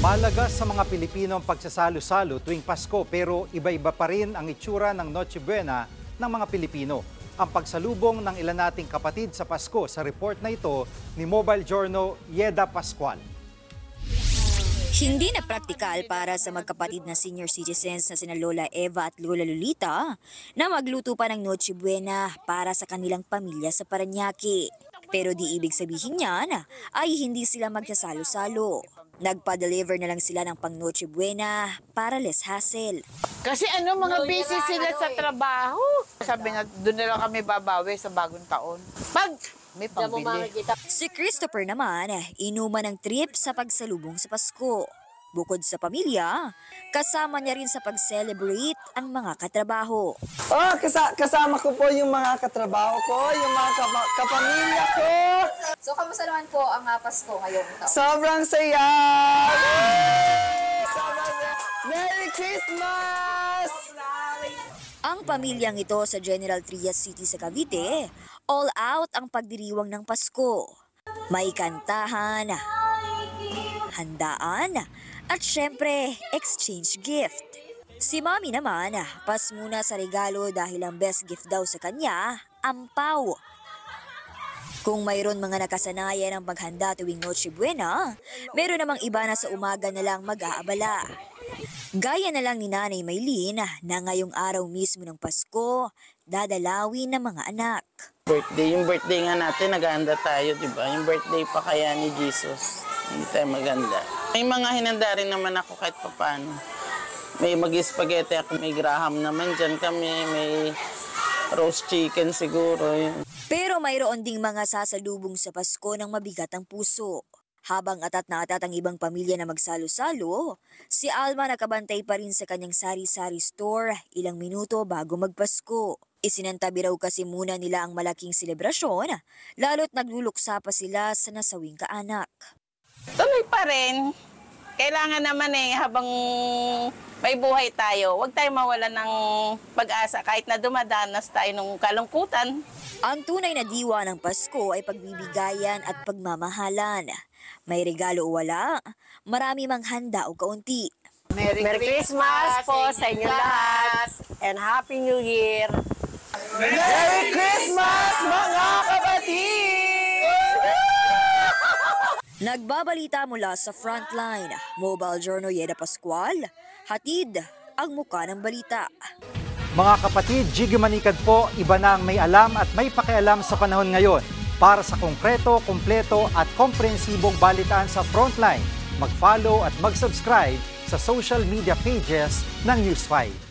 Mahalaga sa mga Pilipino ang pagsasalo-salo tuwing Pasko pero iba-iba pa rin ang itsura ng Noche Buena ng mga Pilipino. Ang pagsalubong ng ilan nating kapatid sa Pasko sa report na ito ni Mobile Journal Yeda Pascual. Hindi na praktikal para sa magkapatid na senior citizens na sina Lola Eva at Lola Lolita na magluto pa ng Noche Buena para sa kanilang pamilya sa Parañaque. Pero di ibig sabihin niyan ay hindi sila magsasalo-salo. Nagpa-deliver na lang sila ng pang Noche Buena para less hassle. Kasi mga busy sila sa trabaho. Sabi nga, doon na lang kami babawi sa bagong taon. Pag may pambili. Si Christopher naman, inuman ng trip sa pagsalubong sa Pasko. Bukod sa pamilya, kasama niya rin sa pag-celebrate ang mga katrabaho. Kasama ko po yung mga katrabaho ko, yung mga kapamilya ko. So, kamusta naman po ang Pasko ngayong taon? Sobrang saya! Merry Christmas! Ang pamilyang ito sa General Trias City sa Cavite, all out ang pagdiriwang ng Pasko. May kantahan, handaan, at syempre, exchange gift. Si Mami naman, pas muna sa regalo dahil ang best gift daw sa kanya, ampaw. Kung mayroon mga nakasanayan ng paghanda tuwing Noche Buena, meron namang iba na sa umaga na lang mag-aabala. Gaya na lang ni Nanay Maylin na ngayong araw mismo ng Pasko, dadalawin ng mga anak. Yung birthday nga natin, naghahanda tayo, di ba? Yung birthday pa kaya ni Jesus, hindi tayo maganda. May mga hinanda rin naman ako kahit papaano. May mag-spaghetti ako, may graham naman dyan kami, may roast chicken siguro. Yun. Pero mayroon ding mga sasalubong sa Pasko ng mabigat ang puso. Habang atat na atat ang ibang pamilya na magsalo-salo, si Alma nakabantay pa rin sa kanyang sari-sari store ilang minuto bago magpasko. Isinantabi raw kasi muna nila ang malaking selebrasyon, lalo't nagluluksa pa sila sa nasawing kaanak. Tuloy pa rin. Kailangan naman habang may buhay tayo, huwag tayo mawala ng pag-asa kahit na dumadanas tayo ng kalungkutan. Ang tunay na diwa ng Pasko ay pagbibigayan at pagmamahalan. May regalo o wala, marami mang handa o kaunti. Merry Christmas po sa inyo lahat and Happy New Year! Merry Christmas, mga kapatid! Nagbabalita mula sa Frontline, Mobile Journal Yeda Pascual, hatid ang muka ng balita. Mga kapatid, Jiggy Manikad po, iba na ang may alam at may pakialam sa panahon ngayon. Para sa konkreto, kumpleto at komprehensibong balitaan sa Frontline, mag-follow at mag-subscribe sa social media pages ng News 5.